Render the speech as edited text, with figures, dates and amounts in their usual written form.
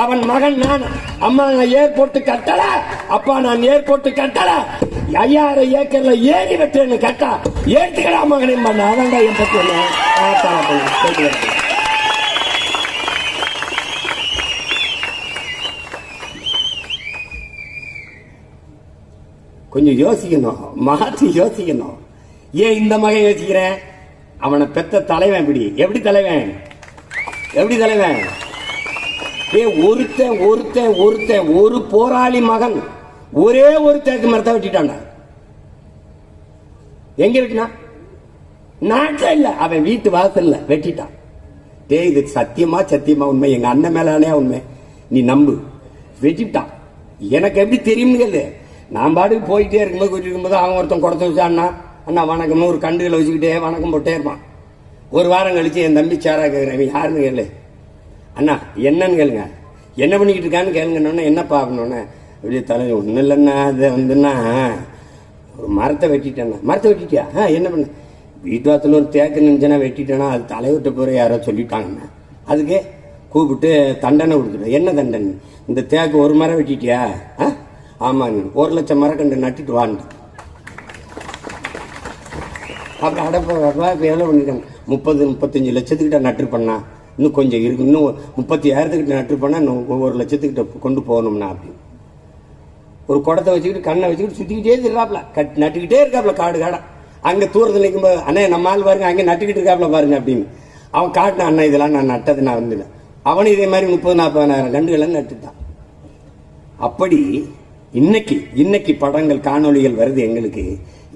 அவன் மகன் நான். அம்மா நான் ஏர்போர்ட் கட்டல, அப்பா நான் ஏர்போர்ட் கட்டல, 5000 ஏக்கர்ல ஏறி வெட்டேன்னு கட்டா ஏற்றுக்கடா மகனே பண்ண. அதான்டா என் பத்தி கொஞ்சம் யோசிக்கணும், மாற்றி யோசிக்கணும். ஏன் இந்த மகன் யோசிக்கிறேன்? அவனை பெத்த தலைவன் எப்படி தலைவன், எப்படி தலைவன்? ஒருத்தன் ஒருத்தன் ஒருத்தன் ஒரு போராளி மகன் ஒரே ஒரு தேக்கு மரத்தை வெட்டிட்டான். எங்க வெட்டினா? நாட்டில் இல்ல, அவன் வீட்டு வாசல்ல வெட்டிட்டான். இது சத்தியமா சத்தியமா உண்மை, எங்க அண்ணன் மேலானே உண்மை, நீ நம்பு. வெட்டிட்டான். எனக்கு எப்படி தெரியும்னு கேளு. நான் பாட்டுக்கு போயிட்டே இருக்கும்போது கூட்டிட்டு இருக்கும்போது அவன் ஒருத்தன் குடத்தை வச்சா அண்ணா அண்ணா வணக்கம் ஒரு கண்டுகளை வச்சுக்கிட்டே வணக்கம் போட்டே இருப்பான். ஒரு வாரம் கழிச்சு என் தம்பி சாரா கேட்கிறேன், யாருன்னு கேளு. அண்ணா என்னன்னு கேளுங்க, என்ன பண்ணிக்கிட்டு இருக்கான்னு கேளுங்கன்னு. என்னப்பா அப்படின்னோடனே வெளியே தலை ஒன்றும் இல்லைன்னா அதை வந்துன்னா ஒரு மரத்தை வெட்டிட்டேன்னா. மரத்தை வெட்டிட்டியா? என்ன பண்ண? வீட்டு வாசல் ஒரு தேக்கு நினைச்சேன்னா வெட்டிட்டேன்னா அது தலைவிட்ட போகிற யாரோ சொல்லிட்டாங்கண்ணா. அதுக்கு கூப்பிட்டு தண்டனை கொடுத்துட்டேன். என்ன தண்டனை? இந்த தேக்கு ஒரு மரம் வெட்டிட்டியா? ஆமாங்க, 1,00,000 மரக்கண்டு நட்டுட்டு வாண்டு. அப்புறம் அடப்பா எவ்வளோ பண்ணிட்டாங்க? 30-35 லட்சத்துக்கிட்ட நட்டுருப்பண்ணா. இன்னும் கொஞ்சம் இருக்கு, இன்னும் 30,000 நட்டுருப்பண்ணா, இன்னும் 1 லட்சத்துக்கிட்ட கொண்டு போகணும்னா அப்படின்னு. ஒரு குடத்தை வச்சுக்கிட்டு கண்ணை வச்சுக்கிட்டு சுற்றிக்கிட்டே இருக்காப்ல, நட்டுக்கிட்டே இருக்காப்ல காடு காடா. அங்கே தூரத்தில் நிற்கும்போது அண்ணே நம்ம ஆள் பாருங்க அங்கே நட்டுக்கிட்டு இருக்காப்ல பாருங்க அப்படின்னு. அவன் காட்டின அண்ணா இதெல்லாம் நான் நட்டது நான் வந்துல. அவனும் இதே மாதிரி 30,000-40,000 கண்டுகளை நட்டுட்டான். அப்படி இன்னைக்கு படங்கள் காணொலிகள் வருது எங்களுக்கு.